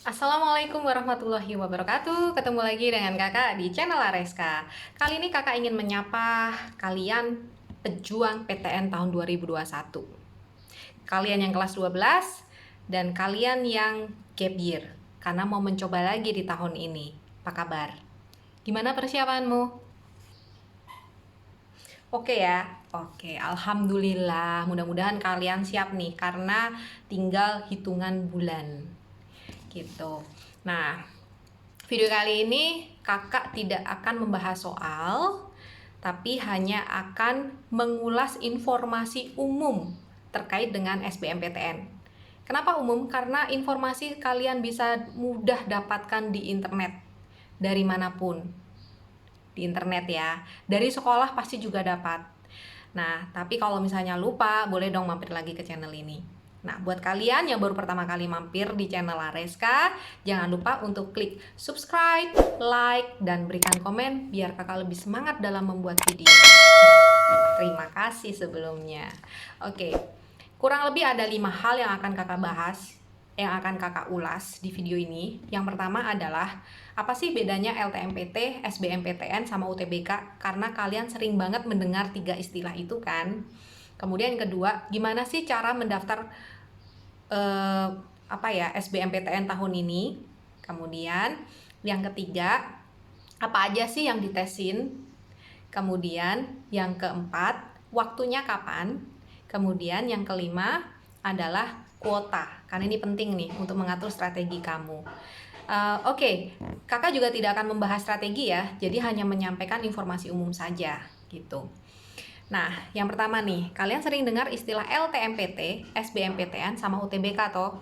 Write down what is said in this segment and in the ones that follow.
Assalamualaikum warahmatullahi wabarakatuh. Ketemu lagi dengan kakak di channel Areska. Kali ini kakak ingin menyapa kalian pejuang PTN tahun 2021. Kalian yang kelas 12 dan kalian yang gap year karena mau mencoba lagi di tahun ini. Apa kabar? Gimana persiapanmu? Oke ya. Oke, alhamdulillah. Mudah-mudahan kalian siap nih karena tinggal hitungan bulan. Gitu. Nah, video kali ini kakak tidak akan membahas soal, tapi hanya akan mengulas informasi umum terkait dengan SBMPTN. Kenapa umum? Karena informasi kalian bisa mudah dapatkan di internet, dari manapun. Di internet ya, dari sekolah pasti juga dapat. Nah, tapi kalau misalnya lupa, boleh dong mampir lagi ke channel ini. Nah, buat kalian yang baru pertama kali mampir di channel Areska, jangan lupa untuk klik subscribe, like, dan berikan komen biar kakak lebih semangat dalam membuat video. Terima kasih sebelumnya. Oke, kurang lebih ada 5 hal yang akan kakak bahas, yang akan kakak ulas di video ini. Yang pertama adalah, apa sih bedanya LTMPT, SBMPTN, sama UTBK? Karena kalian sering banget mendengar 3 istilah itu kan. Kemudian yang kedua, gimana sih cara mendaftar SBMPTN tahun ini? Kemudian yang ketiga, apa aja sih yang ditesin? Kemudian yang keempat, waktunya kapan? Kemudian yang kelima adalah kuota, karena ini penting nih untuk mengatur strategi kamu. Oke, kakak juga tidak akan membahas strategi ya, jadi hanya menyampaikan informasi umum saja gitu. Nah, yang pertama nih, kalian sering dengar istilah LTMPT, SBMPTN, sama UTBK toh?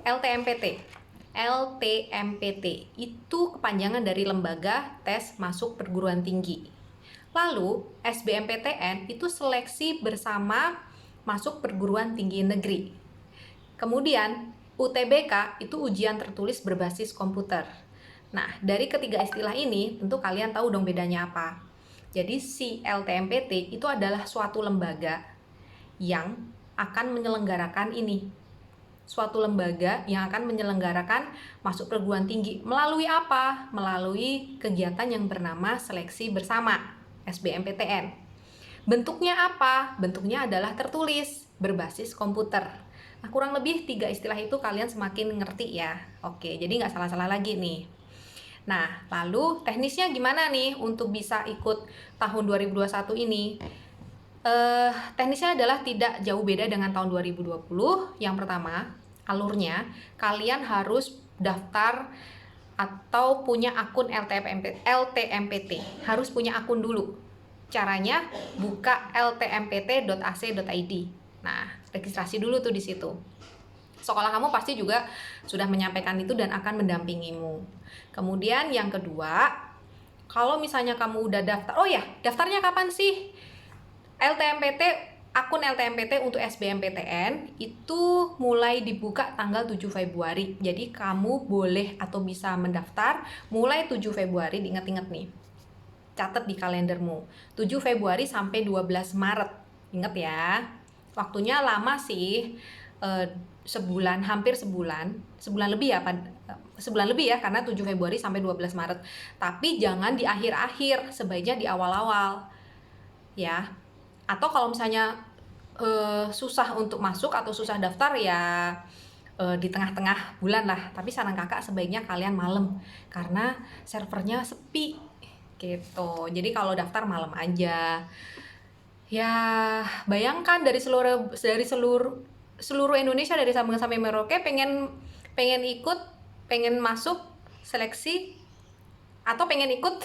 LTMPT. LTMPT itu kepanjangan dari Lembaga Tes Masuk Perguruan Tinggi. Lalu, SBMPTN itu seleksi bersama masuk perguruan tinggi negeri. Kemudian, UTBK itu ujian tertulis berbasis komputer. Nah, dari ketiga istilah ini, tentu kalian tahu dong bedanya apa. Jadi, si LTMPT itu adalah suatu lembaga yang akan menyelenggarakan ini. Suatu lembaga yang akan menyelenggarakan masuk perguruan tinggi. Melalui apa? Melalui kegiatan yang bernama seleksi bersama, SBMPTN. Bentuknya apa? Bentuknya adalah tertulis, berbasis komputer. Nah, kurang lebih 3 istilah itu kalian semakin ngerti ya. Oke, jadi nggak salah-salah lagi nih. Nah, lalu teknisnya gimana nih untuk bisa ikut tahun 2021 ini? Teknisnya adalah tidak jauh beda dengan tahun 2020. Yang pertama, alurnya, kalian harus daftar atau punya akun LTMPT. Harus punya akun dulu. Caranya buka ltmpt.ac.id. Nah, registrasi dulu tuh di situ. Sekolah kamu pasti juga sudah menyampaikan itu dan akan mendampingimu. Kemudian yang kedua, kalau misalnya kamu udah daftar, oh ya, daftarnya kapan sih? LTMPT, akun LTMPT untuk SBMPTN itu mulai dibuka tanggal 7 Februari. Jadi kamu boleh atau bisa mendaftar mulai 7 Februari, diingat-ingat nih. Catat di kalendermu. 7 Februari sampai 12 Maret. Ingat ya. Waktunya lama sih. Sebulan, hampir sebulan. Sebulan lebih ya, sebulan lebih ya, karena 7 Februari sampai 12 Maret. Tapi jangan di akhir-akhir, sebaiknya di awal-awal. Ya. Atau kalau misalnya susah untuk masuk atau susah daftar ya di tengah-tengah bulan lah. Tapi saran kakak sebaiknya kalian malam karena servernya sepi gitu. Jadi kalau daftar malam aja. Ya, bayangkan dari seluruh Indonesia, dari Sabang sampai Merauke pengen ikut, pengen masuk seleksi atau pengen ikut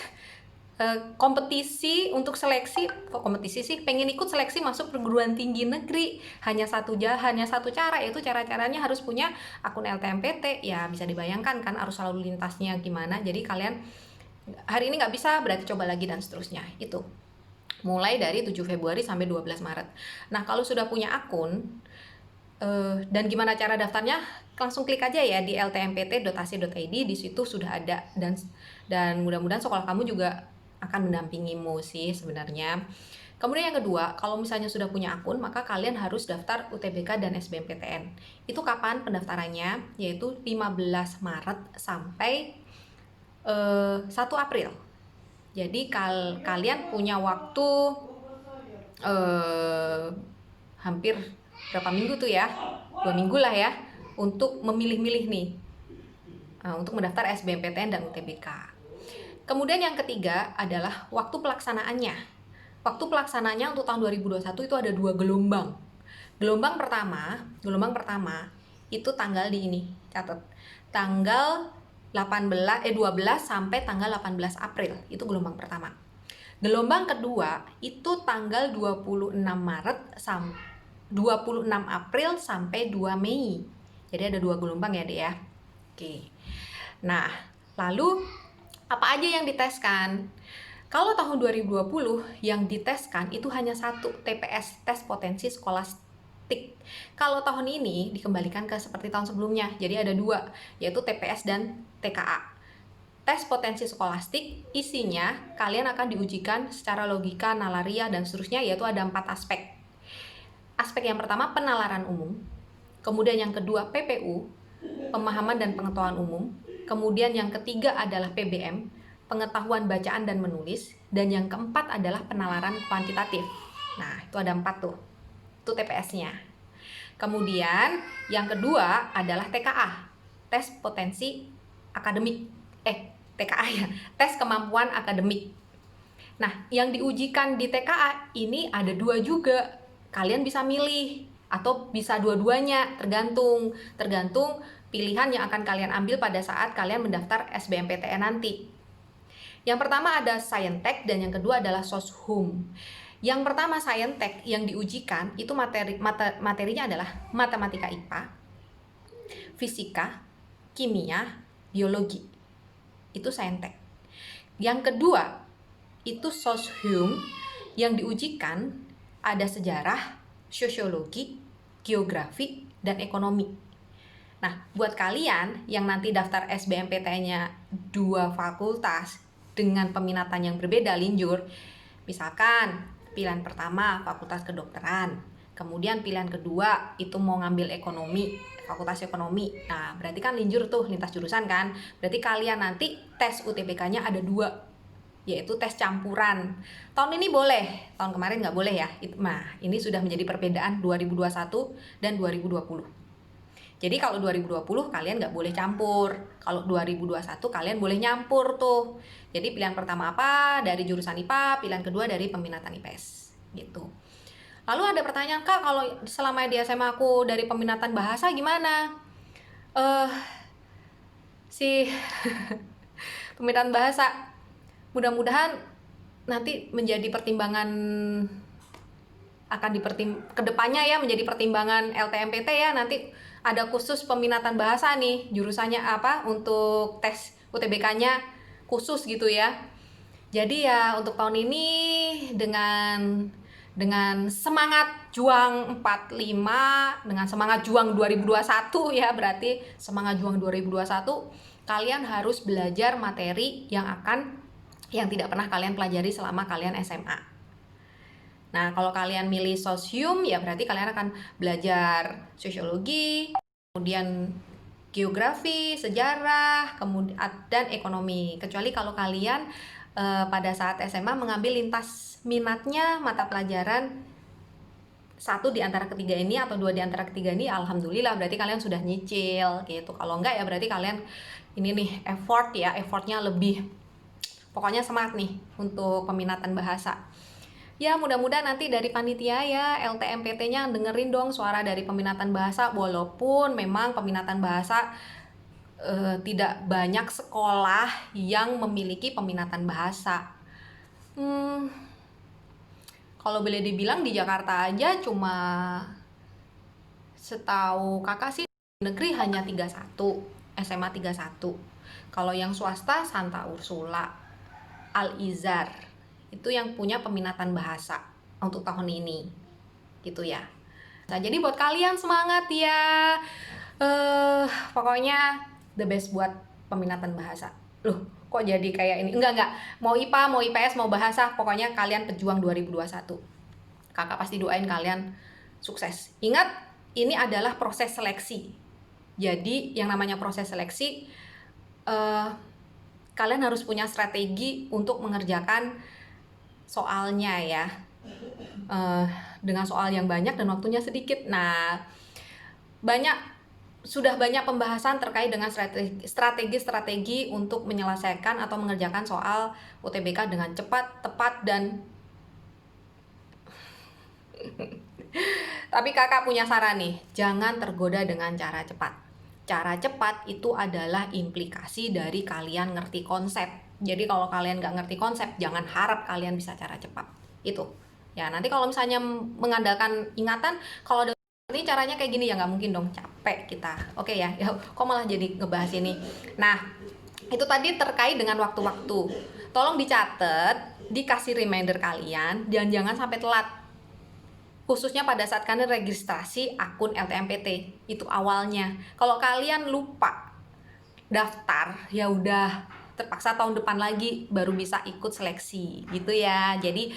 kompetisi untuk seleksi, kok kompetisi sih, pengen ikut seleksi masuk perguruan tinggi negeri. Hanya satu cara, yaitu caranya harus punya akun LTMPT. Ya bisa dibayangkan kan arus lalu lintasnya gimana. Jadi kalian hari ini nggak bisa, berarti coba lagi dan seterusnya. Itu mulai dari 7 Februari sampai 12 Maret. Nah, kalau sudah punya akun, dan gimana cara daftarnya? Langsung klik aja ya di ltmpt.ac.id. Di situ sudah ada, dan mudah-mudahan sekolah kamu juga akan mendampingimu sih sebenarnya. Kemudian yang kedua, kalau misalnya sudah punya akun, maka kalian harus daftar UTBK dan SBMPTN. Itu kapan pendaftarannya? Yaitu 15 Maret sampai 1 April. Jadi kalian punya waktu hampir berapa minggu tuh ya? 2 minggu lah ya, untuk memilih-milih nih, untuk mendaftar SBMPTN dan UTBK. Kemudian yang ketiga adalah waktu pelaksanaannya. Waktu pelaksanaannya untuk tahun 2021 itu ada 2 gelombang. Gelombang pertama itu tanggal di ini, catat. Tanggal 12 sampai tanggal 18 April, itu gelombang pertama. Gelombang kedua itu tanggal 26 April sampai 2 Mei. Jadi ada 2 gelombang ya, Dek ya. Oke. Nah, lalu apa aja yang diteskan? Kalau tahun 2020 yang diteskan itu hanya 1 TPS, tes potensi skolastik. Kalau tahun ini dikembalikan ke seperti tahun sebelumnya, jadi ada 2, yaitu TPS dan TKA. Tes potensi skolastik isinya kalian akan diujikan secara logika, nalaria, dan seterusnya, yaitu ada 4 aspek. Aspek yang pertama penalaran umum, kemudian yang kedua PPU, pemahaman dan pengetahuan umum, kemudian yang ketiga adalah PBM, pengetahuan bacaan dan menulis, dan yang keempat adalah penalaran kuantitatif. Nah, itu ada 4 tuh. Itu TPS-nya. Kemudian yang kedua adalah TKA, tes potensi akademik. TKA ya, tes kemampuan akademik. Nah, yang diujikan di TKA ini ada 2 juga. Kalian bisa milih atau bisa dua-duanya, tergantung pilihan yang akan kalian ambil pada saat kalian mendaftar SBMPTN nanti. Yang pertama ada Saintek dan yang kedua adalah Soshum. Yang pertama Saintek yang diujikan itu materinya adalah matematika IPA, fisika, kimia, biologi. Itu Saintek. Yang kedua itu Soshum yang diujikan ada sejarah, sosiologi, geografi, dan ekonomi. Nah, buat kalian yang nanti daftar SBMPTN-nya 2 fakultas dengan peminatan yang berbeda linjur, misalkan pilihan pertama fakultas kedokteran, kemudian pilihan kedua itu mau ngambil ekonomi, fakultas ekonomi. Nah, berarti kan linjur tuh, lintas jurusan kan. Berarti kalian nanti tes UTBK-nya ada 2, yaitu tes campuran. Tahun ini boleh, tahun kemarin nggak boleh ya. Nah, ini sudah menjadi perbedaan 2021 dan 2020. Jadi kalau 2020 kalian nggak boleh campur, kalau 2021 kalian boleh nyampur tuh. Jadi pilihan pertama apa dari jurusan IPA, pilihan kedua dari peminatan IPS gitu. Lalu ada pertanyaan, Kak, kalau selama di SMA aku dari peminatan bahasa gimana? Peminatan bahasa mudah-mudahan nanti menjadi pertimbangan kedepannya ya, menjadi pertimbangan LTMPT ya. Nanti ada khusus peminatan bahasa nih, jurusannya apa untuk tes UTBK-nya khusus gitu ya. Jadi ya untuk tahun ini dengan semangat juang 45, dengan semangat juang 2021 ya, berarti semangat juang 2021 kalian harus belajar materi yang tidak pernah kalian pelajari selama kalian SMA. Nah, kalau kalian milih Soshum, ya berarti kalian akan belajar sosiologi, kemudian geografi, sejarah, kemudian dan ekonomi. Kecuali kalau kalian pada saat SMA mengambil lintas minatnya mata pelajaran 1 di antara ketiga ini atau 2 di antara ketiga ini, alhamdulillah berarti kalian sudah nyicil gitu. Kalau enggak ya berarti kalian ini nih effortnya lebih. Pokoknya semangat nih untuk peminatan bahasa. Ya mudah-mudahan nanti dari panitia ya LTMPT-nya dengerin dong suara dari peminatan bahasa, walaupun memang peminatan bahasa tidak banyak sekolah yang memiliki peminatan bahasa. Kalau boleh dibilang di Jakarta aja cuma setahu kakak sih negeri hanya 31, SMA 31. Kalau yang swasta Santa Ursula, Al-Izhar itu yang punya peminatan bahasa untuk tahun ini gitu ya. Nah, jadi buat kalian semangat ya. Pokoknya the best buat peminatan bahasa. Loh, kok jadi kayak ini. Enggak, mau IPA, mau IPS, mau bahasa, pokoknya kalian pejuang 2021. Kakak pasti doain kalian sukses. Ingat, ini adalah proses seleksi. Jadi yang namanya proses seleksi, kalian harus punya strategi untuk mengerjakan soalnya ya, dengan soal yang banyak dan waktunya sedikit. Nah, sudah banyak pembahasan terkait dengan strategi untuk menyelesaikan atau mengerjakan soal UTBK dengan cepat, tepat, dan tapi kakak punya saran nih, jangan tergoda dengan cara cepat. Cara cepat itu adalah implikasi dari kalian ngerti konsep. Jadi kalau kalian nggak ngerti konsep, jangan harap kalian bisa cara cepat. Itu. Ya, nanti kalau misalnya mengandalkan ingatan, kalau ini caranya kayak gini ya nggak mungkin dong, capek kita. Oke ya, kok malah jadi ngebahas ini. Nah, itu tadi terkait dengan waktu-waktu. Tolong dicatat, dikasih reminder kalian, dan jangan sampai telat. Khususnya pada saat kalian registrasi akun LTMPT, itu awalnya. Kalau kalian lupa daftar, ya udah terpaksa tahun depan lagi baru bisa ikut seleksi gitu ya. Jadi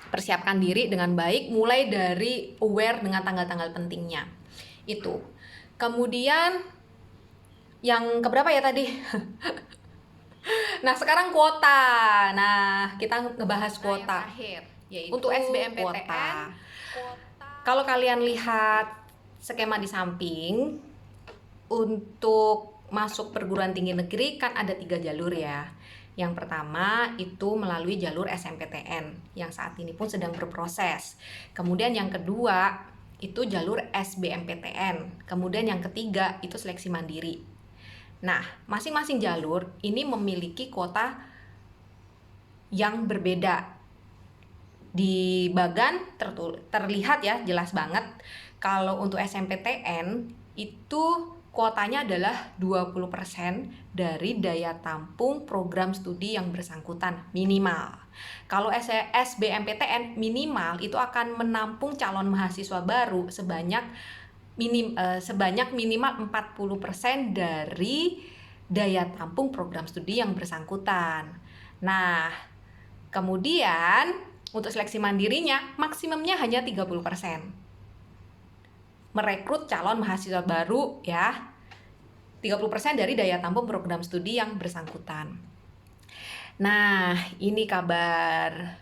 persiapkan diri dengan baik, mulai dari aware dengan tanggal-tanggal pentingnya. Itu. Kemudian yang keberapa ya tadi? Nah, sekarang kuota. Nah, kita ngebahas kuota. Yaitu untuk SBMPTN. Kalau kalian lihat skema di samping, untuk masuk perguruan tinggi negeri kan ada 3 jalur ya. Yang pertama itu melalui jalur SNMPTN yang saat ini pun sedang berproses. Kemudian yang kedua itu jalur SBMPTN. Kemudian yang ketiga itu seleksi mandiri. Nah, masing-masing jalur ini memiliki kuota yang berbeda. Di bagan terlihat ya, jelas banget. Kalau untuk SNMPTN itu kuotanya adalah 20% dari daya tampung program studi yang bersangkutan minimal. Kalau SBMPTN minimal itu akan menampung calon mahasiswa baru sebanyak minimal 40% dari daya tampung program studi yang bersangkutan. Nah, kemudian untuk seleksi mandirinya maksimumnya hanya 30%. Merekrut calon mahasiswa baru ya, 30% dari daya tampung program studi yang bersangkutan. Nah, ini kabar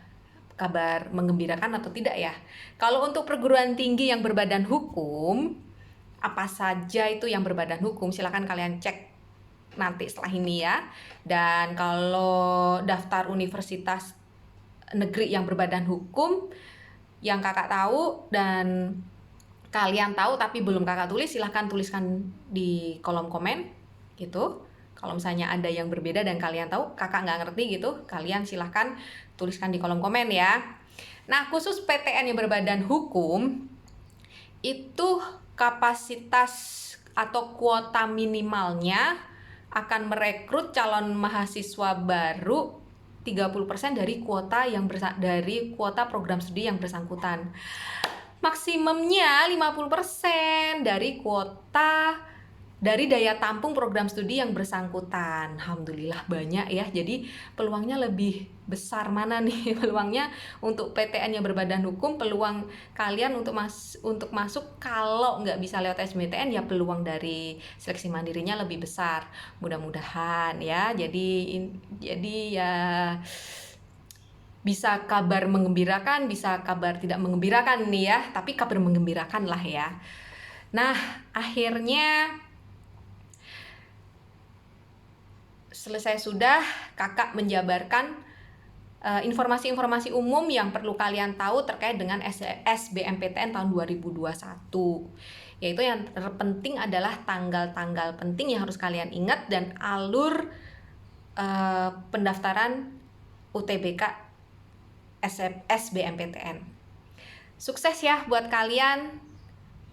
menggembirakan atau tidak ya? Kalau untuk perguruan tinggi yang berbadan hukum, apa saja itu yang berbadan hukum, silakan kalian cek nanti setelah ini ya. Dan kalau daftar universitas negeri yang berbadan hukum yang kakak tahu dan kalian tahu tapi belum kakak tulis, silahkan tuliskan di kolom komen gitu. Kalau misalnya ada yang berbeda dan kalian tahu kakak nggak ngerti gitu, kalian silahkan tuliskan di kolom komen ya. Nah, khusus PTN yang berbadan hukum itu kapasitas atau kuota minimalnya akan merekrut calon mahasiswa baru 30% dari kuota program studi yang bersangkutan. Maksimumnya 50% dari kuota dari daya tampung program studi yang bersangkutan. Alhamdulillah banyak ya. Jadi peluangnya lebih besar mana nih peluangnya untuk PTN yang berbadan hukum, peluang kalian untuk masuk kalau nggak bisa lewat SBMPTN ya peluang dari seleksi mandirinya lebih besar. Mudah-mudahan ya. Jadi ya bisa kabar menggembirakan, bisa kabar tidak menggembirakan nih ya, tapi kabar menggembirakan lah ya. Nah, akhirnya selesai sudah kakak menjabarkan informasi-informasi umum yang perlu kalian tahu terkait dengan SBMPTN tahun 2021. Yaitu yang terpenting adalah tanggal-tanggal penting yang harus kalian ingat dan alur pendaftaran UTBK SBMPTN. Sukses ya buat kalian.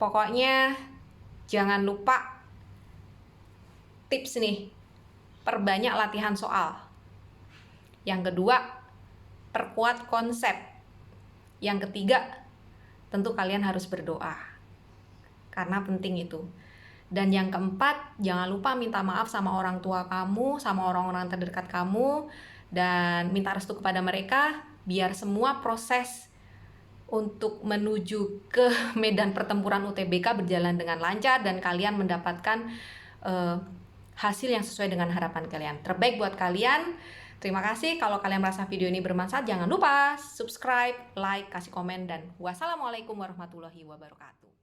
Pokoknya jangan lupa tips nih, perbanyak latihan soal. Yang kedua, perkuat konsep. Yang ketiga, tentu kalian harus berdoa. Karena penting itu. Dan yang keempat, jangan lupa minta maaf sama orang tua kamu, sama orang-orang terdekat kamu, dan minta restu kepada mereka biar semua proses untuk menuju ke medan pertempuran UTBK berjalan dengan lancar dan kalian mendapatkan hasil yang sesuai dengan harapan kalian. Terbaik buat kalian. Terima kasih. Kalau kalian merasa video ini bermanfaat, jangan lupa subscribe, like, kasih komen, dan wassalamualaikum warahmatullahi wabarakatuh.